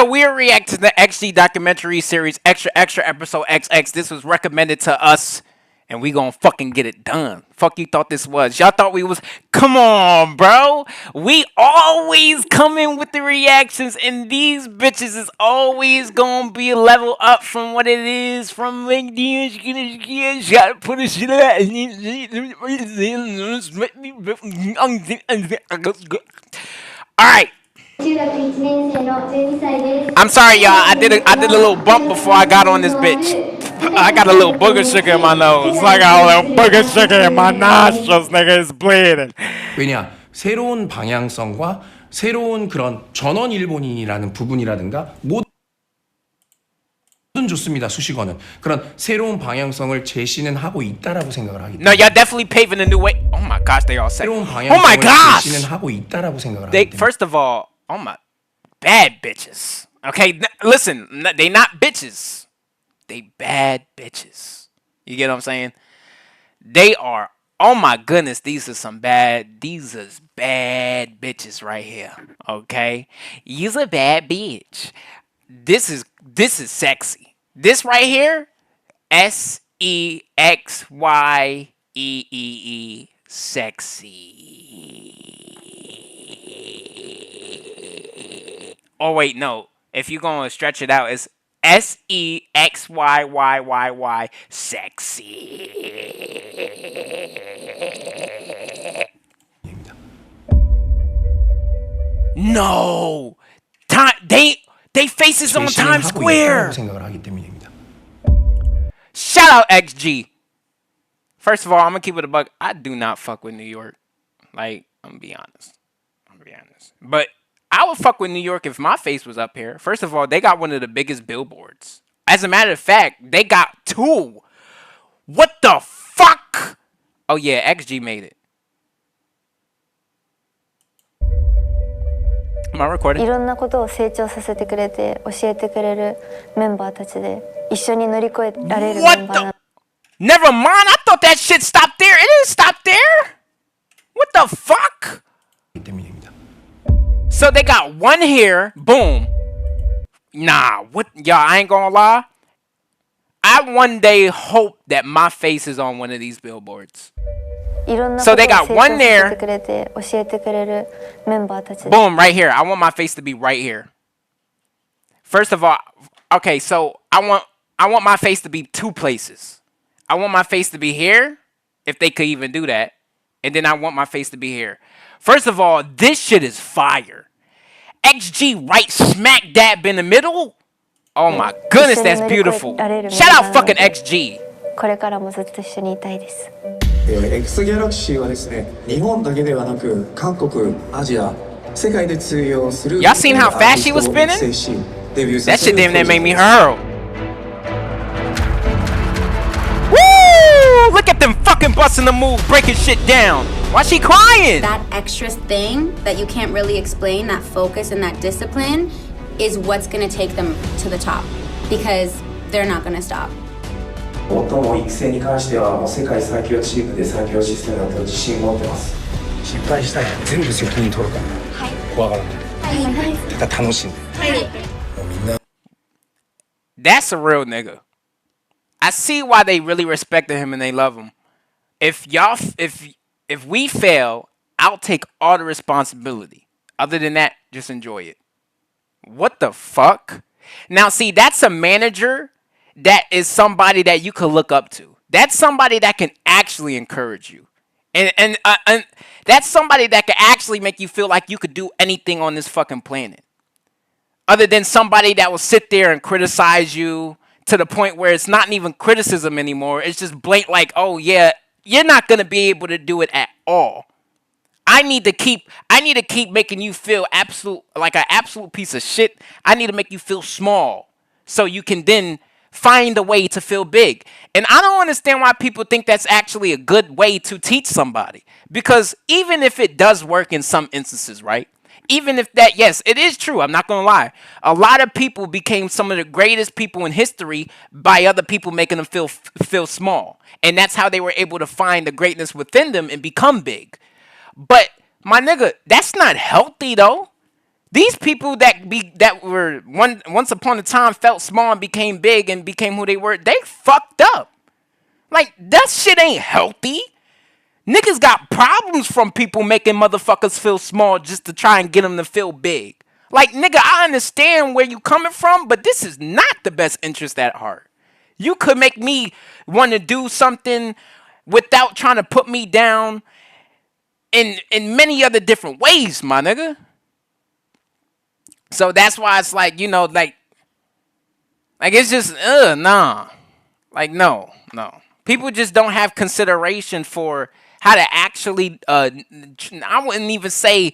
So we're reacting to the XG documentary series Extra Extra episode XX. This was recommended to us, and we gonna fucking get it done. Fuck you thought this was? Y'all thought we was? Come on, bro. We always come in with the reactions, and these bitches is always gonna be a level up from what it is from like gotta put a shit out. All right. I'm sorry, y'all. I did a little bump before I got on this bitch. I got a little booger sugar in my nose. I got a little booger sugar in my nostrils, nigga. It's bleeding. 왜냐? 새로운 방향성과 새로운 그런 전원 일본인이라는 부분이라든가 모든 좋습니다. 수식어는 그런 새로운 방향성을 제시는 하고 있다라고 생각을 하기 때문에. No, y'all definitely paving a new way. Oh my gosh, they all say. 새로운 Oh my 방향성을 gosh. 제시는 하고 있다라고 생각을 They 하기 때문에. first of all, oh my, bad bitches. Okay, listen, they not bitches. They bad bitches. You get what I'm saying? They are. Oh my goodness, these are bad bitches right here. Okay, you's a bad bitch. This is sexy. This right here, SEXYEE, sexy. Oh wait, no. If you're gonna stretch it out, it's SEXYYYY, sexy. No, they faces on Times Square. Shout out XG. First of all, I'm gonna keep it a buck. I do not fuck with New York. Like, I'm gonna be honest. But I would fuck with New York if my face was up here. First of all, they got one of the biggest billboards. As a matter of fact, they got 2. What the fuck? Oh yeah, XG made it. Am I recording? いろんなことを成長させてくれて教えてくれるメンバーたちで一緒に乗り越えられるメンバーな。Never mind. I thought that shit stopped there. It didn't stop there. What the fuck? So they got one here. Boom. Nah. What? Y'all, I ain't gonna lie. I one day hope that my face is on one of these billboards. So they got one there. Boom, right here. I want my face to be right here. First of all, okay, so I want my face to be 2 places. I want my face to be here, if they could even do that. And then I want my face to be here. First of all, this shit is fire. XG right smack dab in the middle. Oh my goodness, that's beautiful. Shout out fucking XG. これからもずっと一緒にいたいです。X ギャラクシーはですね、日本だけではなく韓国、アジア、世界で通用する Y'all seen how fast she was spinning? That shit damn near made me hurl. Woo! Look at them fucking busting the move, breaking shit down. Why she crying? That extra thing that you can't really explain, that focus and that discipline, is what's gonna take them to the top. Because they're not gonna stop. 最も育成に関してはもう世界最強チームで最強システムだと自信持ってます。失敗したら全部責任取るから。はい。怖がらない。はい。ただ楽しんで。はい。もうみんな。That's a real nigga. I see why they really respected him and they love him. If we fail, I'll take all the responsibility. Other than that, just enjoy it. What the fuck? Now, see, that's a manager that is somebody that you could look up to. That's somebody that can actually encourage you. And that's somebody that can actually make you feel like you could do anything on this fucking planet. Other than somebody that will sit there and criticize you to the point where it's not even criticism anymore. It's just blatant like, oh yeah, you're not going to be able to do it at all. I need to keep making you feel like an absolute piece of shit. I need to make you feel small so you can then find a way to feel big. And I don't understand why people think that's actually a good way to teach somebody. Because even if it does work in some instances, right? Even if that, yes, it is true. I'm not going to lie. A lot of people became some of the greatest people in history by other people making them feel small. And that's how they were able to find the greatness within them and become big. But, my nigga, that's not healthy, though. These people that were once upon a time felt small and became big and became who they were, they fucked up. Like, that shit ain't healthy. Niggas got problems from people making motherfuckers feel small just to try and get them to feel big. Like, nigga, I understand where you coming from, but this is not the best interest at heart. You could make me want to do something without trying to put me down in many other different ways, my nigga. So that's why it's like, you know, like it's just, nah. Like, no. People just don't have consideration for how to actually, I wouldn't even say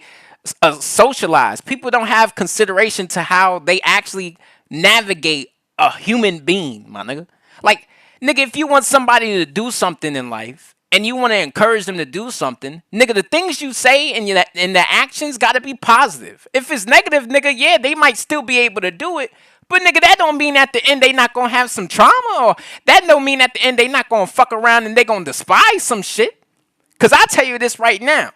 socialize. People don't have consideration to how they actually navigate a human being, my nigga. Like, nigga, if you want somebody to do something in life and you want to encourage them to do something, nigga, the things you say and the actions got to be positive. If it's negative, nigga, yeah, they might still be able to do it. But, nigga, that don't mean at the end they not going to have some trauma. Or that don't mean at the end they not going to fuck around and they going to despise some shit. Because I tell you this right now.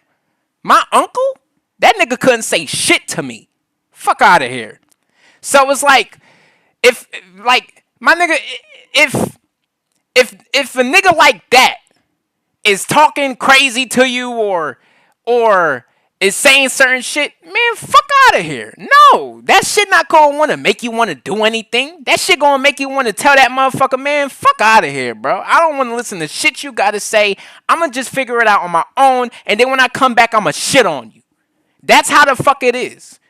My uncle, that nigga couldn't say shit to me. Fuck out of here. So it's like, if my nigga, if a nigga like that is talking crazy to you or is saying certain shit, man, fuck out of here. No, that shit not gonna want to make you want to do anything. That shit gonna make you want to tell that motherfucker, man, fuck out of here, bro. I don't want to listen to shit you gotta say. I'm gonna just figure it out on my own, and then when I come back, I'm gonna shit on you. That's how the fuck it is.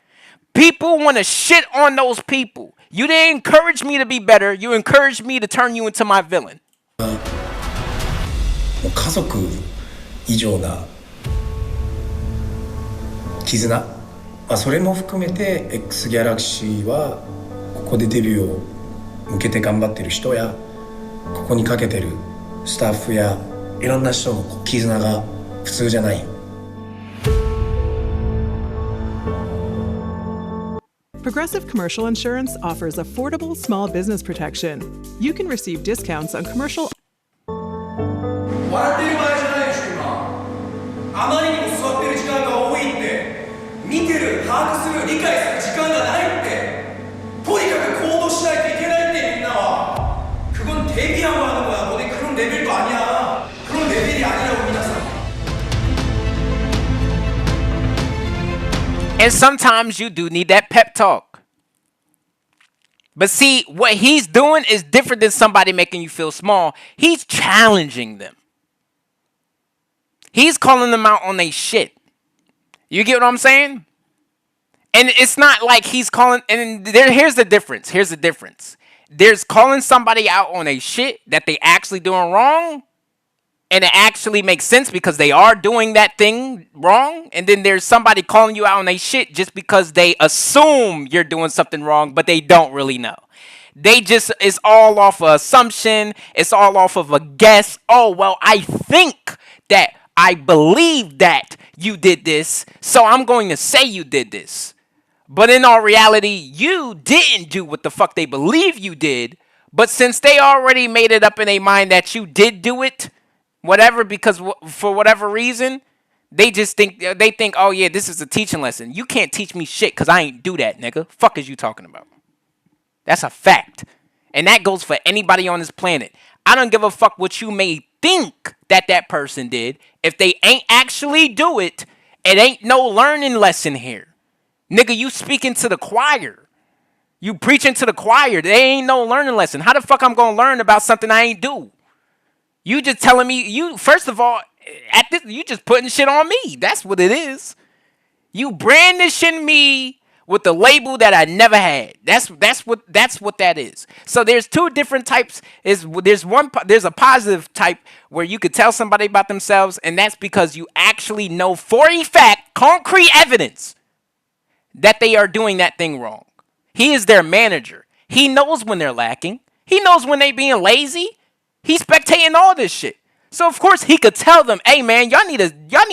People want to shit on those people. You didn't encourage me to be better. You encouraged me to turn you into my villain. 家族以上な絆、それも含めて X ギャラクシーはここでデビューを向けて頑張ってる人やここにかけてるスタッフやいろんな人の絆が普通じゃないよ。Progressive Commercial Insurance offers affordable small business protection. You can receive discounts on commercial. 笑ってる場合じゃないでしょ今。あまりにも座ってる時間が多いって、見てる、把握する、理解する時間がないって、とにかく行動しないといけないってみんなは。그건 대비하는 거야. 너네 그런 레벨도 아니야. 그런 레벨이 아니라고皆さん. And sometimes you do need that pep talk. But see, what he's doing is different than somebody making you feel small. He's challenging them. He's calling them out on their shit. You get what I'm saying? And it's not like he's calling... And here's the difference. Here's the difference. There's calling somebody out on a shit that they actually doing wrong. And it actually makes sense because they are doing that thing wrong. And then there's somebody calling you out on their shit just because they assume you're doing something wrong, but they don't really know. They just, it's all off of assumption. It's all off of a guess. Oh, well, I think that I believe that you did this, so I'm going to say you did this. But in all reality, you didn't do what the fuck they believe you did. But since they already made it up in their mind that you did do it, whatever, because for whatever reason, they think, oh yeah, this is a teaching lesson. You can't teach me shit because I ain't do that, nigga. Fuck is you talking about? That's a fact. And that goes for anybody on this planet. I don't give a fuck what you may think that person did. If they ain't actually do it, it ain't no learning lesson here. Nigga, you speaking to the choir. You preaching to the choir. There ain't no learning lesson. How the fuck I'm gonna learn about something I ain't do? You just telling me, you, first of all, at this, you just putting shit on me. That's what it is. You brandishing me with the label that I never had. That's what that is. So there's two different types. There's a positive type where you could tell somebody about themselves, and that's because you actually know for a fact, concrete evidence, that they are doing that thing wrong. He is their manager. He knows when they're lacking. He knows when they being lazy. He's spectating all this shit. So of course he could tell them, hey man, y'all need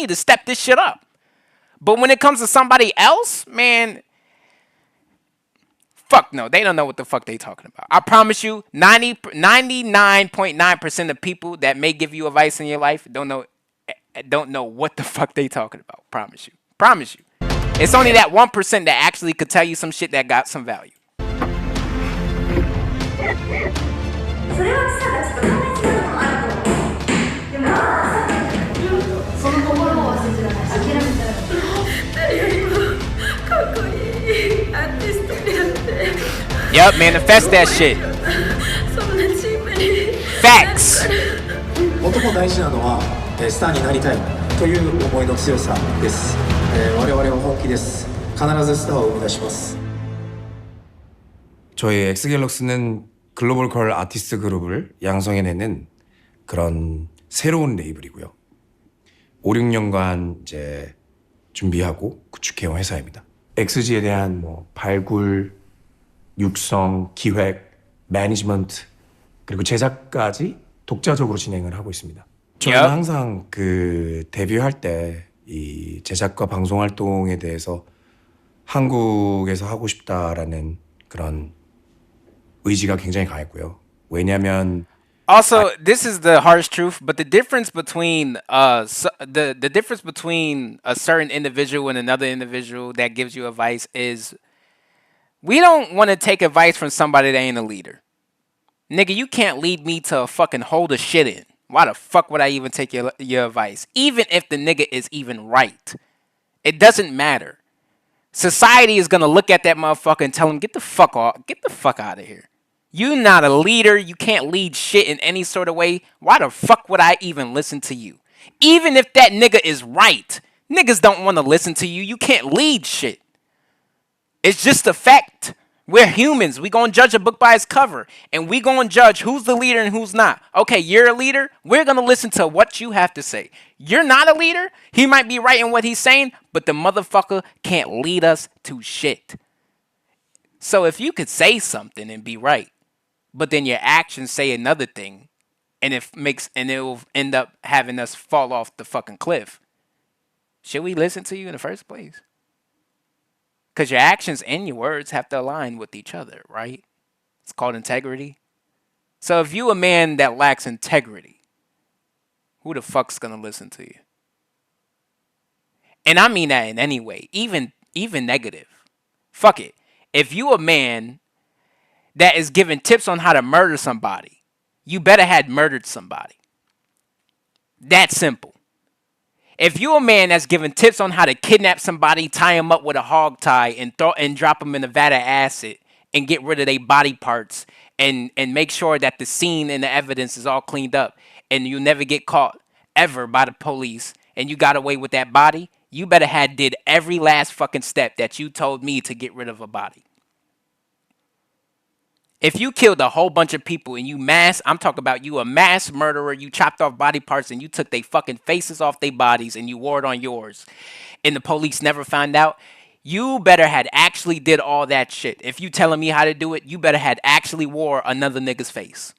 to step this shit up. But when it comes to somebody else, man, fuck no, they don't know what the fuck they talking about. I promise you, 99.9% of people that may give you advice in your life don't know what the fuck they talking about. Promise you. It's only that 1% that actually could tell you some shit that got some value. それはさちょっと考え違うのもあると思う。でもその心を忘れず諦めたら誰よりもかっこいいアーティストになって Yup, manifest that shit. そんなチームに Facts. 最も大事なのはスターになりたいという思いの強さです。我々は本気です。必ずスターを生み出します。 저희 엑스갤럭스는 글로벌컬 아티스트 그룹을 양성해내는 그런 새로운 레이블이고요. 5, 6년간 이제 준비하고 구축해온 회사입니다. 엑스지에 대한 뭐 발굴, 육성, 기획, 매니지먼트 그리고 제작까지 독자적으로 진행을 하고 있습니다. 저는 항상 그 데뷔할 때 이 제작과 방송 활동에 대해서 한국에서 하고 싶다라는 그런 의지가 굉장히 강했고요. 왜냐면 Also, this is the harsh truth, but the difference between the difference between a certain individual and another individual that gives you advice is we don't want to take advice from somebody that ain't a leader. Nigga, you can't lead me to a fucking hold a shit in. Why the fuck would I even take your advice? Even if the nigga is even right. It doesn't matter. Society is gonna look at that motherfucker and tell him, get the fuck off, get the fuck out of here. You not a leader. You can't lead shit in any sort of way. Why the fuck would I even listen to you? Even if that nigga is right, niggas don't want to listen to you. You can't lead shit. It's just a fact. We're humans. We gonna judge a book by its cover. And we gonna judge who's the leader and who's not. Okay, you're a leader. We're gonna listen to what you have to say. You're not a leader. He might be right in what he's saying, but the motherfucker can't lead us to shit. So if you could say something and be right, but then your actions say another thing, and it will end up having us fall off the fucking cliff, should we listen to you in the first place? Because your actions and your words have to align with each other, right? It's called integrity. So if you a man that lacks integrity, who the fuck's gonna listen to you? And I mean that in any way, even negative. Fuck it. If you a man that is giving tips on how to murder somebody, you better had murdered somebody. That simple. If you a man that's giving tips on how to kidnap somebody, tie him up with a hog tie, and drop them in a vat of acid and get rid of their body parts and make sure that the scene and the evidence is all cleaned up and you never get caught ever by the police and you got away with that body, you better had did every last fucking step that you told me to get rid of a body. If you killed a whole bunch of people and I'm talking about you a mass murderer, you chopped off body parts and you took their fucking faces off their bodies and you wore it on yours and the police never found out, you better had actually did all that shit. If you telling me how to do it, you better had actually wore another nigga's face.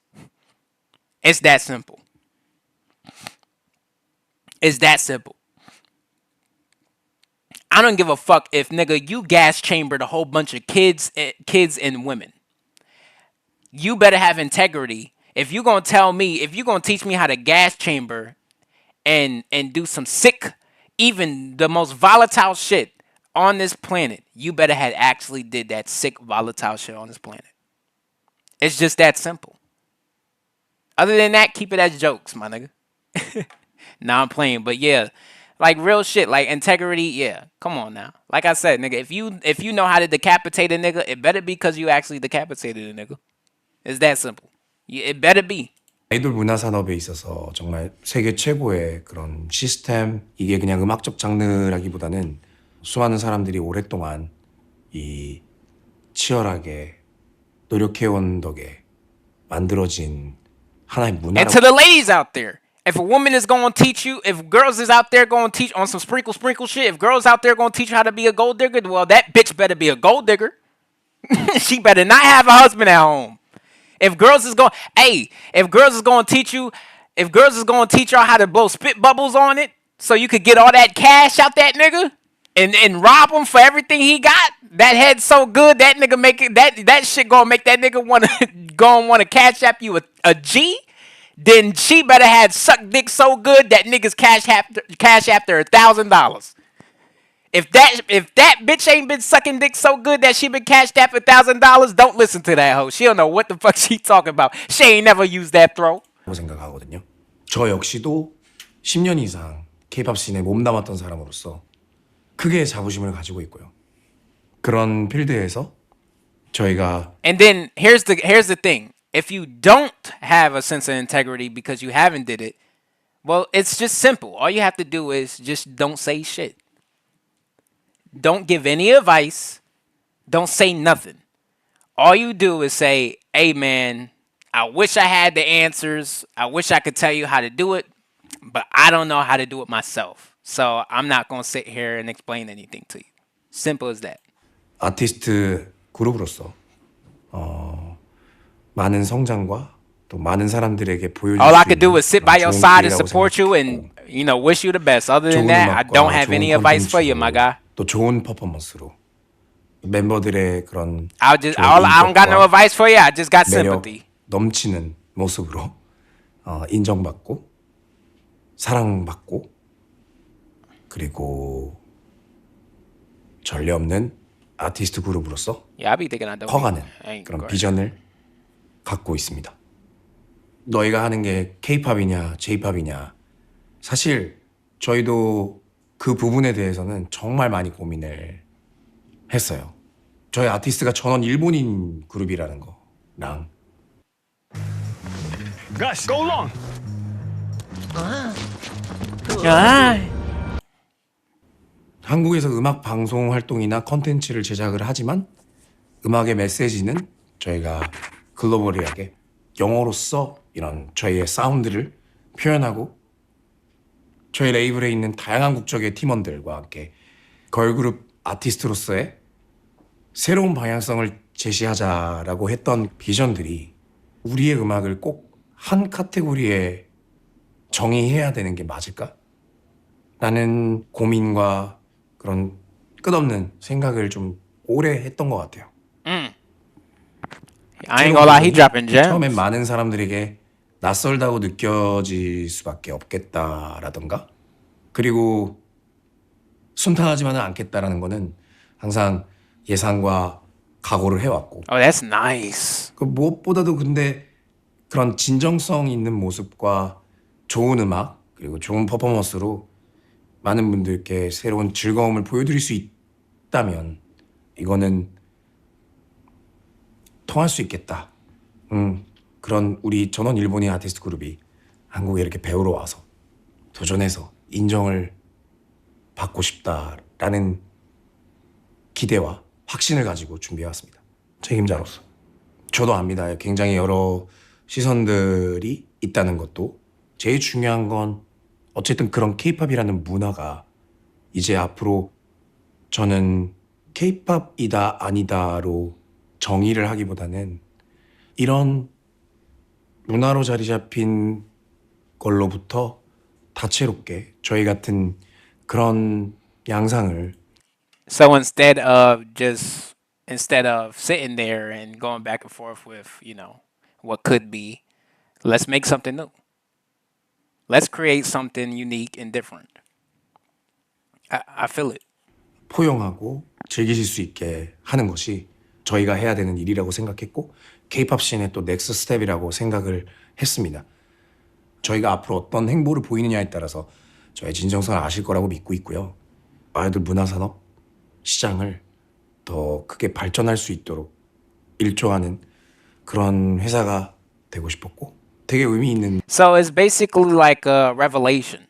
It's that simple. It's that simple. I don't give a fuck if nigga you gas chambered a whole bunch of kids and women. You better have integrity. If you're going to tell me, if you're going to teach me how to gas chamber and do some sick, even the most volatile shit on this planet, you better had actually did that sick, volatile shit on this planet. It's just that simple. Other than that, keep it as jokes, my nigga. Nah, I'm playing. But yeah, like real shit, like integrity, yeah. Come on now. Like I said, nigga, if you know how to decapitate a nigga, it better be because you actually decapitated a nigga. It's that simple. It better be. 아이돌 문화 산업에 있어서 정말 세계 최고의 그런 시스템, 이게 그냥 음악적 장르라기보다는 수많은 사람들이 오랫동안 이 치열하게 노력해온 덕에 만들어진 하나의 문화라고. And to the ladies out there, if a woman is going to teach you, if girls is out there going to teach on some sprinkle shit, if girls out there going to teach you how to be a gold digger, well, that bitch better be a gold digger. She better not have a husband at home. If girls is going to teach you, if girls is going to teach y'all how to blow spit bubbles on it, so you could get all that cash out that nigga and rob him for everything he got, that head's so good that nigga make it that shit gonna make that nigga wanna cash app you a G. Then she better have sucked dick so good that niggas cash after $1,000. If that bitch ain't been sucking dick so good that she been cashed out for $1,000, don't listen to that hoe. She don't know what the fuck she talking about. She ain't never used that throw. 생각하거든요. 저 역시도 10년 이상 K-팝 씬에 몸담았던 사람으로서 크게 자부심을 가지고 있고요. 그런 필드에서 저희가 And then here's the thing. If you don't have a sense of integrity because you haven't did it, well, it's just simple. All you have to do is just don't say shit. Don't give any advice. Don't say nothing. All you do is say, "Hey man, I wish I had the answers. I wish I could tell you how to do it, but I don't know how to do it myself. So I'm not going to sit here and explain anything to you." Simple as that. 아티스트 그룹으로서 많은 성장과 또 많은 사람들에게 보여줄 All 수 I could do 있는 is sit by your 좋은 side and 기회라고 support you and wish you the best. Other than 좋은 that, I don't 음악과 have 좋은 any advice for you, my guy. 콘텐츠로 또 좋은 퍼포먼스로 멤버들의 그런 I don't got no 인격과 advice for you. I just got 매력 sympathy. 넘치는 모습으로 인정받고 사랑받고 그리고 전례 없는 아티스트 그룹으로서 Yeah, I be thinking I don't. 커가는 I ain't 그런 great. 비전을 갖고 있습니다. 너희가 하는 게 K-팝이냐 J-팝이냐 사실 저희도 그 부분에 대해서는 정말 많이 고민을 했어요. 저희 아티스트가 전원 일본인 그룹이라는 거랑 Gus, go long. 한국에서 음악 방송 활동이나 컨텐츠를 제작을 하지만 음악의 메시지는 저희가 글로벌하게 영어로서 이런 저희의 사운드를 표현하고 저희 레이블에 있는 다양한 국적의 팀원들과 함께 걸그룹 아티스트로서의 새로운 방향성을 제시하자라고 했던 비전들이 우리의 음악을 꼭 한 카테고리에 정의해야 되는 게 맞을까? 라는 고민과 그런 끝없는 생각을 좀 오래 했던 것 같아요. I ain't gonna lie, he dropping gems. 처음엔 많은 사람들에게 낯설다고 느껴질 수밖에 없겠다라던가 그리고 순탄하지만은 않겠다라는 거는 항상 예상과 각오를 해왔고 Oh, that's nice. 그 무엇보다도 근데 그런 진정성 있는 모습과 좋은 음악 그리고 좋은 퍼포먼스로 많은 분들께 새로운 즐거움을 보여드릴 수 있다면 이거는 통할 수 있겠다. 그런 우리 전원 일본인 아티스트 그룹이 한국에 이렇게 배우러 와서 도전해서 인정을 받고 싶다라는 기대와 확신을 가지고 준비해왔습니다. 책임자로서. 저도 압니다. 굉장히 여러 시선들이 있다는 것도 제일 중요한 건 어쨌든 그런 K-팝이라는 문화가 이제 앞으로 저는 K-팝이다 아니다로 정의를 하기보다는 이런 문화로 자리 잡힌 걸로부터 다채롭게 저희 같은 그런 양상을 So instead of sitting there and going back and forth with, what could be, let's make something new. Let's create something unique and different. I feel it. 포용하고 즐기실 수 있게 하는 것이 저희가 해야 되는 일이라고 생각했고 K-팝 씬의 또 넥스트 스텝이라고 생각을 했습니다. 저희가 앞으로 어떤 행보를 보이느냐에 따라서 저의 진정성을 아실 거라고 믿고 있고요. 아이돌 문화산업 시장을 더 크게 발전할 수 있도록 일조하는 그런 회사가 되고 싶었고 되게 의미 있는 So it's basically like a revelation.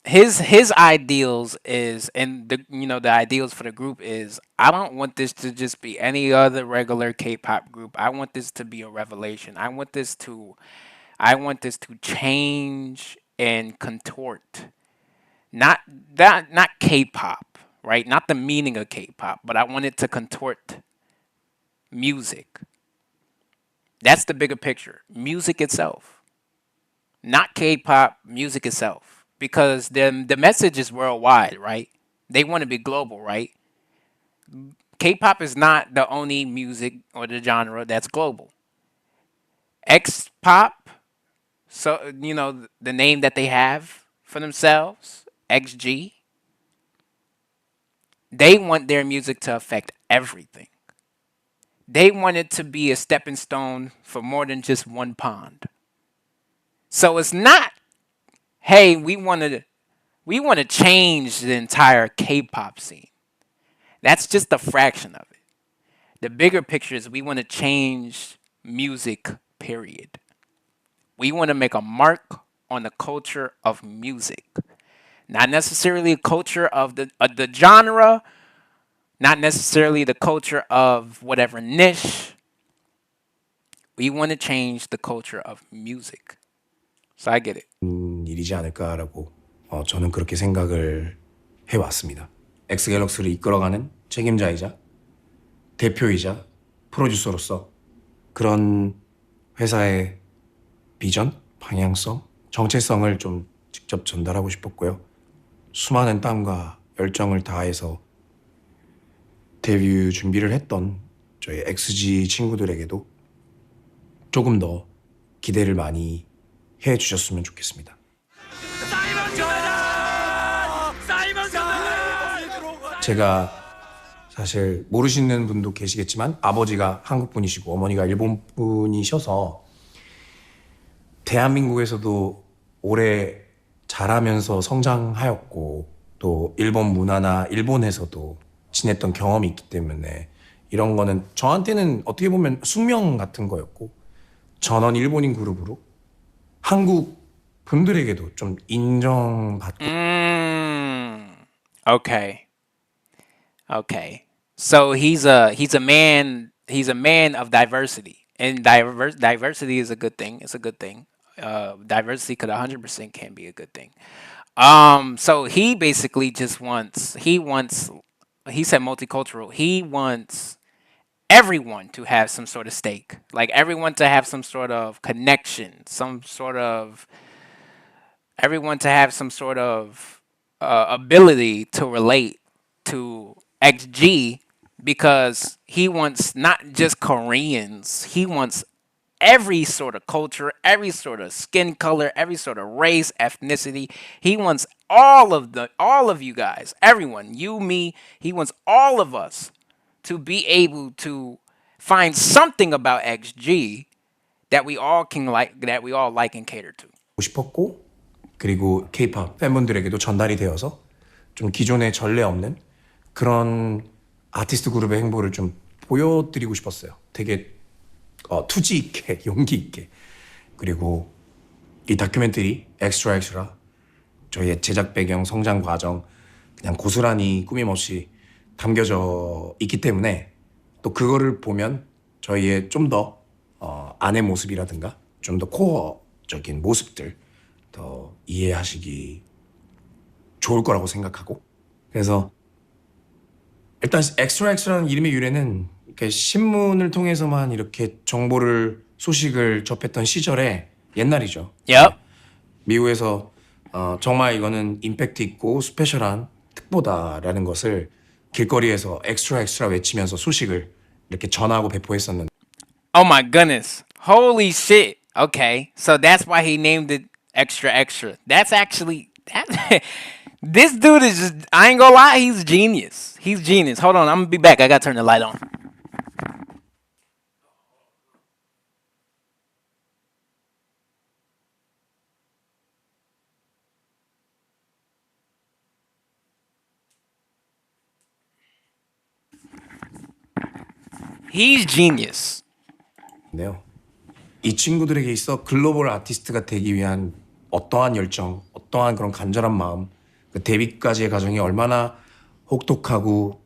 His ideals is, and the ideals for the group is, I don't want this to just be any other regular K-pop group. I want this to be a revelation. I want this to change and contort. Not K-pop, right? Not the meaning of K-pop, but I want it to contort music. That's the bigger picture. Music itself. Not K-pop, music itself. Because the message is worldwide, right? They want to be global, right? K-pop is not the only music or the genre that's global. X-pop, so the name that they have for themselves, XG, They want their music to affect everything. They want it to be a stepping stone for more than just one pond. So it's not, hey, we want to change the entire K-pop scene. That's just a fraction of it. The bigger picture is we want to change music, period. We want to make a mark on the culture of music. Not necessarily a culture of the genre, not necessarily the culture of whatever niche. We want to change the culture of music. So I get it. 일이지 않을까라고 저는 그렇게 생각을 해왔습니다. 엑스갤럭스를 이끌어가는 책임자이자 대표이자 프로듀서로서 그런 회사의 비전, 방향성, 정체성을 좀 직접 전달하고 싶었고요. 수많은 땀과 열정을 다해서 데뷔 준비를 했던 저희 XG 친구들에게도 조금 더 기대를 많이 해주셨으면 좋겠습니다. 제가 사실 모르시는 분도 계시겠지만 아버지가 한국 분이시고 어머니가 일본 분이셔서 대한민국에서도 오래 자라면서 성장하였고 또 일본 문화나 일본에서도 지냈던 경험이 있기 때문에 이런 거는 저한테는 어떻게 보면 숙명 같은 거였고 전원 일본인 그룹으로 한국 분들에게도 좀 인정받고 Okay. Okay. So he's a man of diversity. And diversity is a good thing. It's a good thing. Diversity could 100% can be a good thing. So he basically just he said multicultural. He wants everyone to have some sort of stake. Like everyone to have some sort of connection, everyone to have some sort of ability to relate to XG because he wants not just Koreans, he wants every sort of culture, every sort of skin color, every sort of race, ethnicity. He wants all of you guys, everyone, you, me, he wants all of us to be able to find something about XG that we all like and cater to. 싶었고 그리고 K-pop 팬분들에게도 전달이 되어서 좀 기존의 전례 없는 그런 아티스트 그룹의 행보를 좀 보여드리고 싶었어요. 되게 투지 있게 용기 있게 그리고 이 다큐멘터리 엑스트라 엑스트라 저희의 제작 배경 성장 과정 그냥 고스란히 꾸밈없이 담겨져 있기 때문에 또 그거를 보면 저희의 좀 더 안의 모습이라든가 좀 더 코어적인 모습들 더 이해하시기 좋을 거라고 생각하고 그래서 일단 엑스트라 엑스트라는 이름의 유래는 이렇게 신문을 통해서만 이렇게 소식을 접했던 시절에 옛날이죠. Yep. 미국에서 정말 이거는 임팩트 있고 스페셜한 특보다라는 것을 길거리에서 엑스트라 엑스트라 외치면서 소식을 이렇게 전하고 배포했었는데 Oh my goodness. Holy shit. Okay. So that's why he named it Extra Extra. That's actually this dude is just I ain't gonna lie, he's genius. He's genius. Hold on, I'm gonna be back. I gotta turn the light on. He's genius. 네요. 이 친구들에게 있어 글로벌 아티스트가 되기 위한 어떠한 열정, 어떠한 그런 간절한 마음, 그 데뷔까지의 과정이 얼마나 혹독하고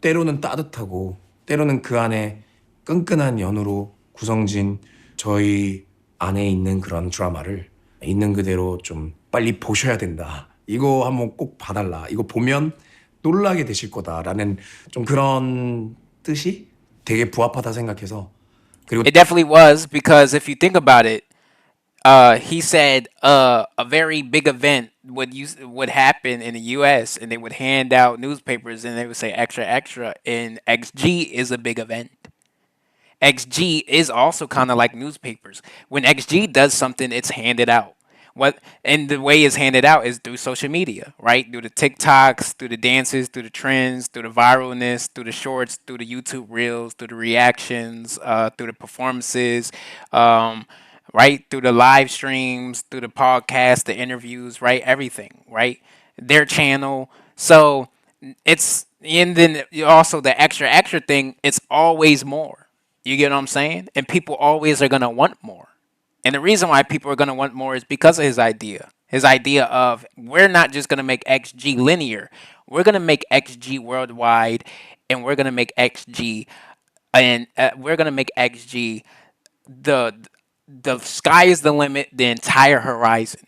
때로는 따뜻하고 때로는 그 안에 끈끈한 연으로 구성진 저희 안에 있는 그런 드라마를 있는 그대로 좀 빨리 보셔야 된다. 이거 한번 꼭 봐달라. 이거 보면 놀라게 되실 거다라는 좀 그런 뜻이 되게 부합하다 생각해서 그리고 It definitely was because if you think about it, he said a very big event would happen in the U.S. and they would hand out newspapers and they would say extra extra. And XG is a big event. XG is also kind of like newspapers. When XG does something, it's handed out. What and the way it's handed out is through social media, right? Through the TikToks, through the dances, through the trends, through the viralness, through the shorts, through the YouTube reels, through the reactions, through the performances, um, right? Through the live streams, through the podcast, the interviews, right? Everything, right? Their channel. So and then also the extra thing. It's always more. You get what I'm saying? And people always are gonna want more. And the reason why people are going to want more is because of his idea. His idea of we're not just going to make XG linear. We're going to make XG worldwide and we're going to make XG the the sky is the limit, the entire horizon.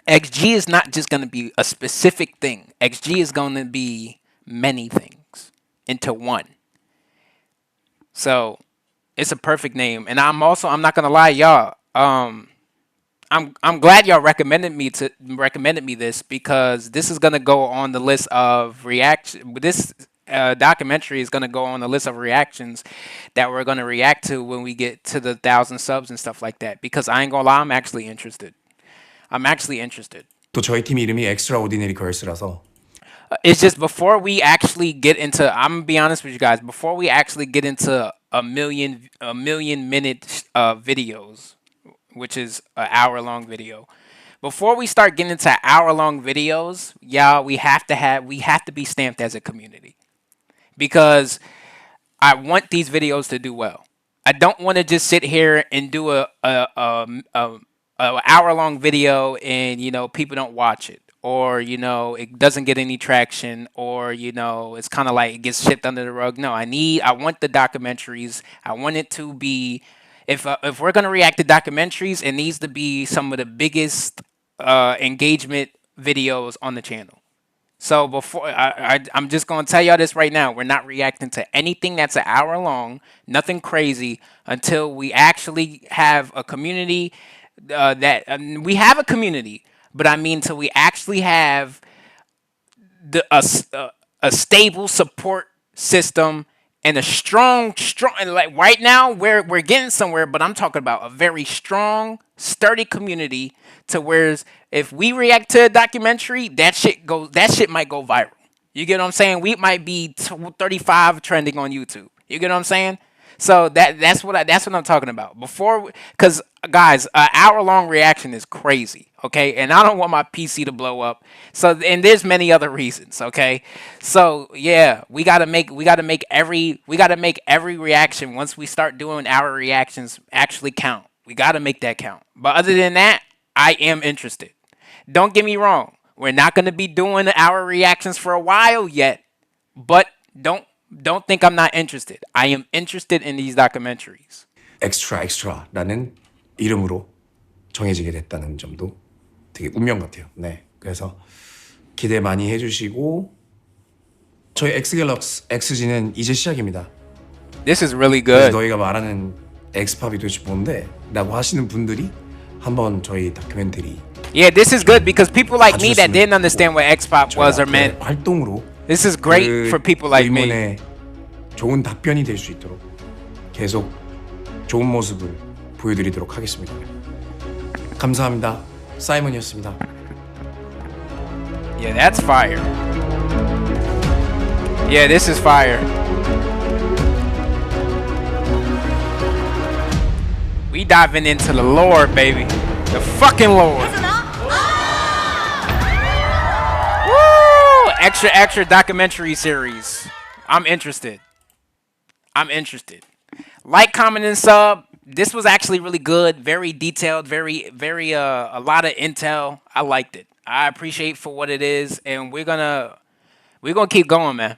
XG is not just going to be a specific thing. XG is going to be many things into one. So, it's a perfect name. And I'm not going to lie y'all. I'm glad y'all recommended me this because this is gonna go on the list of reaction. This documentary is gonna go on the list of reactions that we're gonna react to when we get to the 1,000 subs and stuff like that. Because I ain't gonna lie, I'm actually interested. I'm actually interested. 또 저희 팀 이름이 Extraordinary Girls라서 It's just before we actually get into. I'm gonna be honest with you guys. Before we actually get into a million minute videos, which is an hour long video. Before we start getting into hour long videos, y'all, we have to be stamped as a community because I want these videos to do well. I don't want to just sit here and do a hour long video and people don't watch it or it doesn't get any traction or it's kind of like it gets shipped under the rug. No, I want the documentaries. I want it to be if we're gonna react to documentaries, it needs to be some of the biggest engagement videos on the channel. So I'm just gonna tell y'all this right now. We're not reacting to anything that's an hour long, nothing crazy, until we actually have a community. We have a community, but I mean, till we actually have a stable support system and a strong and like right now we're getting somewhere, but I'm talking about a very strong, sturdy community to where if we react to a documentary, that shit might go viral. You get what I'm saying? We might be 35 trending on YouTube. You get what I'm saying? So that's what I'm talking about. Because guys, an hour long reaction is crazy. Okay, and I don't want my PC to blow up. So and there's many other reasons. Okay, so yeah, we gotta make every reaction once we start doing our reactions actually count. We gotta make that count. But other than that, I am interested. Don't get me wrong. We're not gonna be doing our reactions for a while yet, but don't think I'm not interested. I am interested in these documentaries. Extra라는 이름으로 정해지게 됐다는 점도 되게 운명 같아요. 네, 그래서 기대 많이 해주시고 저희 엑스갤럭스 XG는 이제 시작입니다. This is really 그래서 good. 너희가 말하는 엑스팝이 도대체 뭔데? 라고 하시는 분들이 한번 저희 다큐멘터리 Yeah, this is good because people like me that didn't understand what X-pop was or meant. 활동으로 This is great for people like me. 의문에 좋은 답변이 될 수 있도록 계속 좋은 모습을 보여드리도록 하겠습니다. 감사합니다. 사이먼이었습니다. Yeah, that's fire. Yeah, this is fire. We diving into the lore, baby. The fucking lore. Woo! Extra documentary series. I'm interested. Like, comment, and sub. This was actually really good. Very detailed. Very a lot of intel. I liked it. I appreciate for what it is, and we're gonna keep going, man.